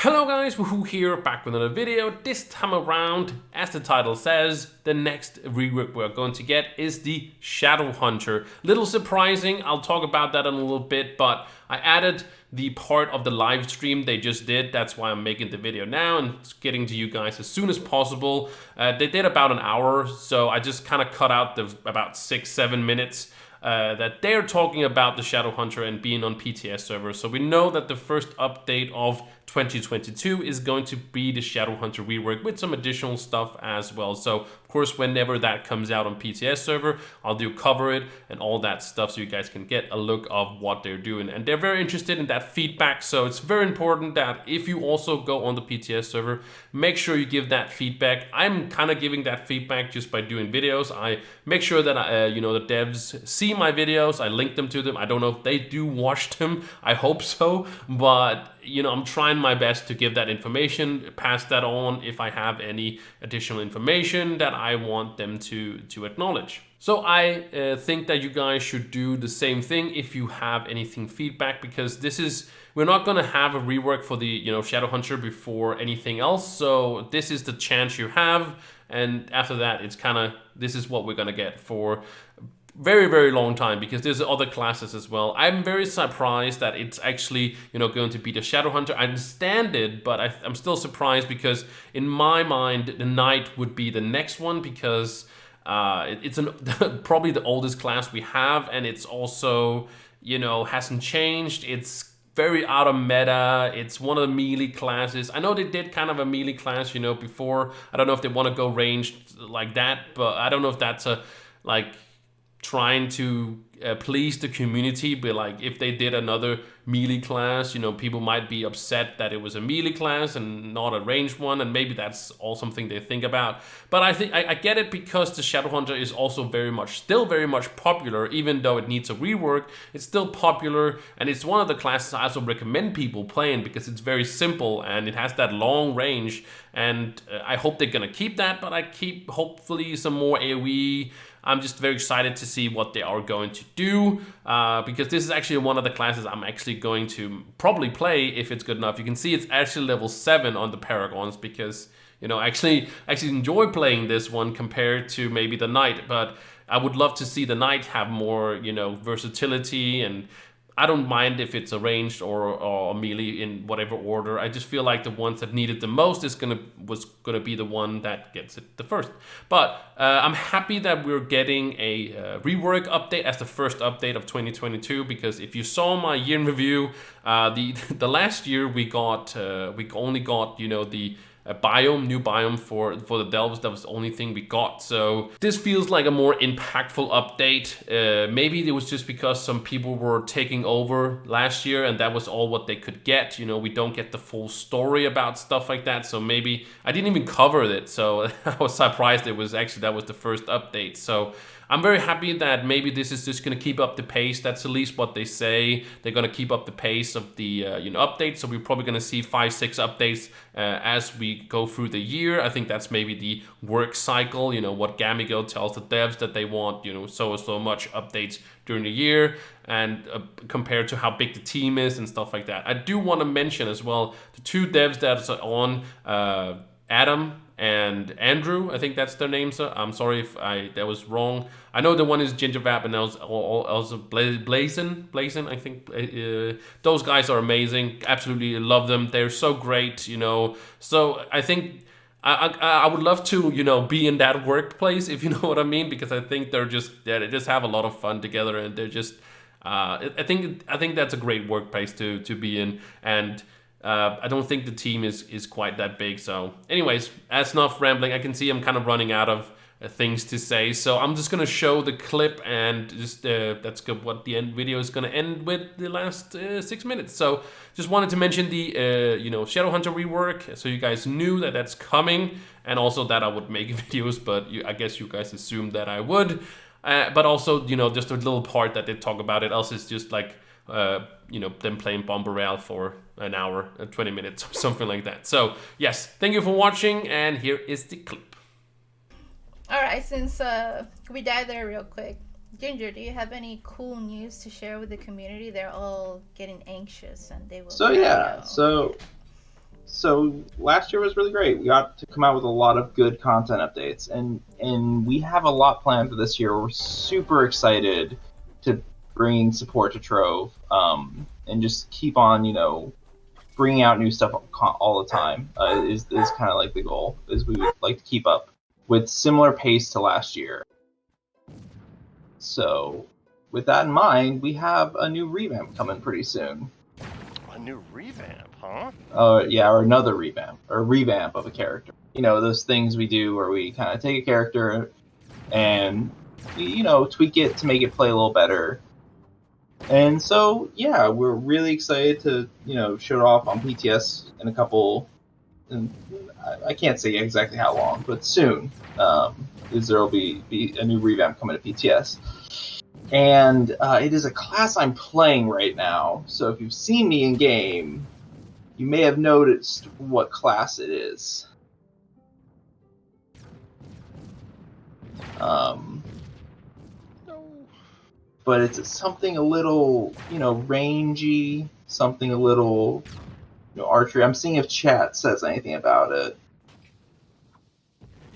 Hello guys, Wahoo here, back with another video. This time around, as the title says, the next rework we're going to get is the Shadow Hunter. Little surprising, I'll talk about that in a little bit, but I added the part of the live stream they just did. That's why I'm making the video now and it's getting to you guys as soon as possible. They did about an hour, so I just kind of cut out the about 6-7 minutes that they're talking about the Shadow Hunter and being on PTS server. So we know that the first update of 2022 is going to be the Shadow Hunter rework with some additional stuff as well. So of course, whenever that comes out on PTS server, I'll cover it and all that stuff so you guys can get a look of what they're doing. And they're very interested in that feedback. So it's very important that if you also go on the PTS server, make sure you give that feedback. I'm kind of giving that feedback just by doing videos. I make sure that the devs see my videos. I link them to them. I don't know if they do watch them. I hope so, but I'm trying my best to give that information, pass that on if I have any additional information that I want them to acknowledge. So I think that you guys should do the same thing if you have anything feedback, because we're not going to have a rework for the Shadow Hunter before anything else. So this is the chance you have, and after that it's this is what we're going to get for very, very long time, because there's other classes as well. I'm very surprised that it's actually, going to be the Shadow Hunter. I understand it, but I'm still surprised because in my mind, the Knight would be the next one, because it's probably the oldest class we have, and it's also, hasn't changed. It's very out of meta. It's one of the melee classes. I know they did kind of a melee class, before. I don't know if they want to go ranged like that, but I don't know if that's trying to please the community. But if they did another melee class, people might be upset that it was a melee class and not a ranged one, and maybe that's all something they think about. But I think I get it, because the Shadow Hunter is also still very much popular. Even though it needs a rework, it's still popular, and it's one of the classes I also recommend people playing because it's very simple and it has that long range, and I hope they're gonna keep that, but I keep hopefully some more AoE. I'm just very excited to see what they are going to do, because this is actually one of the classes I'm actually going to probably play if it's good enough. You can see it's actually level 7 on the Paragons, because I actually enjoy playing this one compared to maybe the Knight, but I would love to see the Knight have more versatility, and I don't mind if it's arranged or melee in whatever order. I just feel like the ones that needed the most was gonna be the one that gets it the first. But I'm happy that we're getting a rework update as the first update of 2022, because if you saw my year in review, the last year we only got the new biome for the delves. That was the only thing we got. So this feels like a more impactful update. Maybe it was just because some people were taking over last year and that was all what they could get. We don't get the full story about stuff like that. So maybe I didn't even cover it. So I was surprised that was the first update. So I'm very happy that maybe this is just going to keep up the pace. That's at least what they say. They're going to keep up the pace of the updates. So we're probably going to see 5-6 updates as we go through the year. I think that's maybe the work cycle. What Gamigo tells the devs that they want. So much updates during the year, and compared to how big the team is and stuff like that. I do want to mention as well the two devs that are on, Adam and Andrew, I think that's their names. I'm sorry if that was wrong. I know the one is Gingervap and also Blazin. I think those guys are amazing. Absolutely love them. They're so great. So I think I would love to be in that workplace, if you know what I mean, because I think they just have a lot of fun together, and they're just I think that's a great workplace to be in, and I don't think the team is quite that big. So anyways, that's enough rambling. I can see I'm kind of running out of things to say, so I'm just gonna show the clip, and just that's good. What the end video is gonna end with, the last 6 minutes. So just wanted to mention the Shadow Hunter rework, so you guys knew that that's coming, and also that I would make videos, but I guess you guys assumed that I would. But also just a little part that they talk about it. Else it's just like them playing Bomber Rail for an hour, 20 minutes or something like that. So yes, thank you for watching, and here is the clip. All right, since we died there real quick, Ginger, do you have any cool news to share with the community? They're all getting anxious and they will. So so last year was really great. We got to come out with a lot of good content updates, and we have a lot planned for this year. We're super excited to bring support to Trove, and just keep on, bringing out new stuff all the time. Is kind of like the goal. Is we would like to keep up with similar pace to last year. So, with that in mind, we have a new revamp coming pretty soon. A new revamp, huh? Yeah, or another revamp, or revamp of a character. Those things we do where we kind of take a character and we, tweak it to make it play a little better. And so, yeah, we're really excited to, show it off on PTS in a couple. And I can't say exactly how long, but soon, there will be a new revamp coming to PTS. And it is a class I'm playing right now. So if you've seen me in game, you may have noticed what class it is. But it's something a little, rangy, something a little, archery. I'm seeing if chat says anything about it.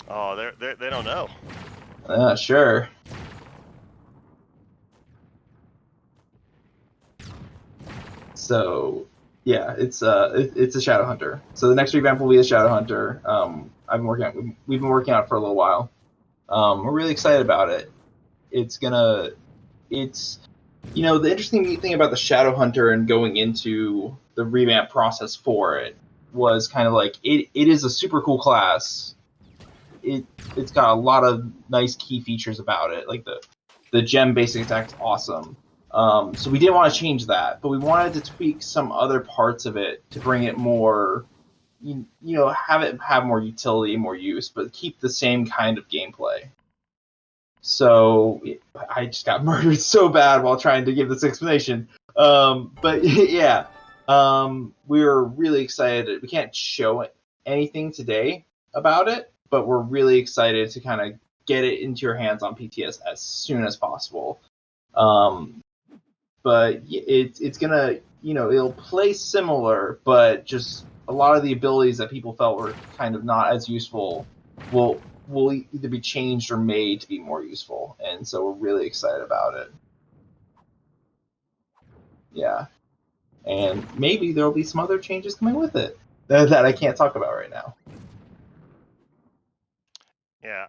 Oh, they don't know. Sure. So, yeah, it's a Shadow Hunter. So the next revamp will be a Shadow Hunter. We've been working on it for a little while. We're really excited about it. The interesting thing about the Shadow Hunter and going into the revamp process for it was kind of like it is a super cool class. It's got a lot of nice key features about it, like the gem basic attack's awesome. So we didn't want to change that, but we wanted to tweak some other parts of it to bring it more, have it have more utility, more use, but keep the same kind of gameplay. So I just got murdered so bad while trying to give this explanation. But yeah, we're really excited. We can't show anything today about it, but we're really excited to kind of get it into your hands on PTS as soon as possible. But it's gonna, it'll play similar, but just a lot of the abilities that people felt were kind of not as useful will either be changed or made to be more useful, and so we're really excited about it. Yeah, and maybe there'll be some other changes coming with it that I can't talk about right now. Yeah,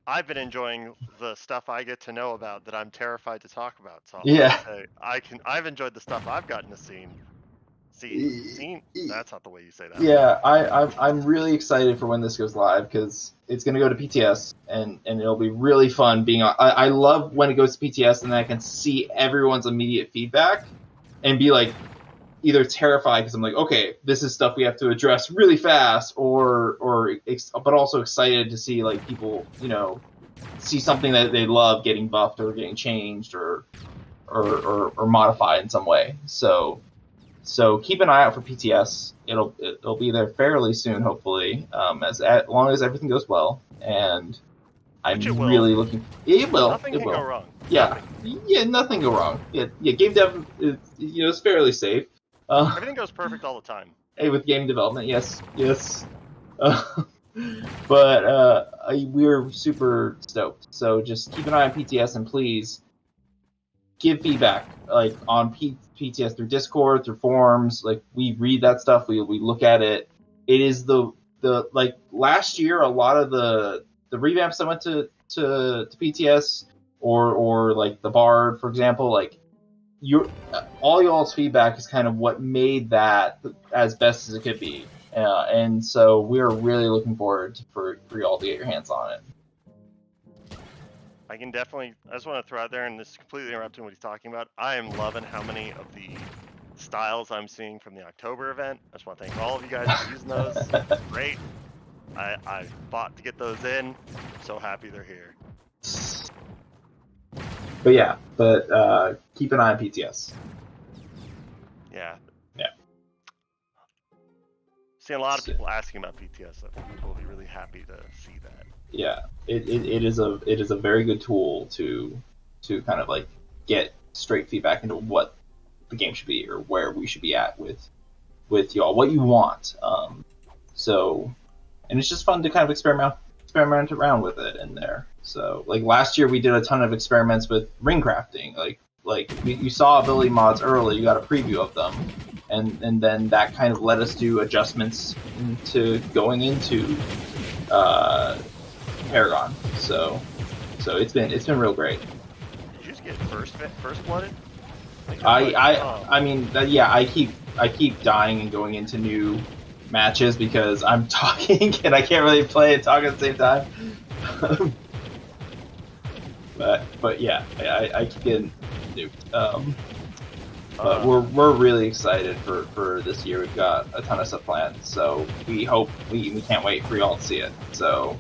I've been enjoying the stuff I get to know about that I'm terrified to talk about. So Yeah, I've enjoyed the stuff I've gotten to see. That's not the way you say that. Yeah, I'm really excited for when this goes live because it's going to go to PTS and it'll be really fun being on. I love when it goes to PTS and then I can see everyone's immediate feedback and be like either terrified because I'm like, okay, this is stuff we have to address really fast, but also excited to see like people, see something that they love getting buffed or getting changed or modified in some way. So keep an eye out for PTS. It'll be there fairly soon, hopefully, as long as everything goes well. And I'm really looking. It will. Nothing it can will. go wrong. Yeah, nothing go wrong. Yeah. Game dev, is fairly safe. Everything goes perfect all the time. Hey, with game development, yes. But we're super stoked. So just keep an eye on PTS and please give feedback, like on PTS through Discord, through forums. Like we read that stuff, we look at it. It is the like last year, a lot of the revamps that went to PTS or like the Bard, for example, like all y'all's feedback is kind of what made that as best as it could be. And so we're really looking forward for y'all to get your hands on it. I just want to throw out there, and this is completely interrupting what he's talking about. I am loving how many of the styles I'm seeing from the October event. I just want to thank all of you guys for using those. Great. I fought to get those in. I'm so happy they're here. But yeah, keep an eye on PTS. Yeah. Yeah. Seeing a lot of people asking about PTS. I think people will be really happy to see that. Yeah, it is a very good tool to kind of like get straight feedback into what the game should be or where we should be at with with y'all, what you want. So, and it's just fun to kind of experiment around with it in there. So, like last year, we did a ton of experiments with ring crafting. Like you saw ability mods early, you got a preview of them, and then that kind of let us do adjustments into going into Paragon. So it's been real great. Did you just get first blooded? I mean yeah, I keep dying and going into new matches because I'm talking and I can't really play and talk at the same time. but yeah, I keep getting nuked. But we're really excited for this year. We've got a ton of stuff planned, so we hope we can't wait for y'all to see it. So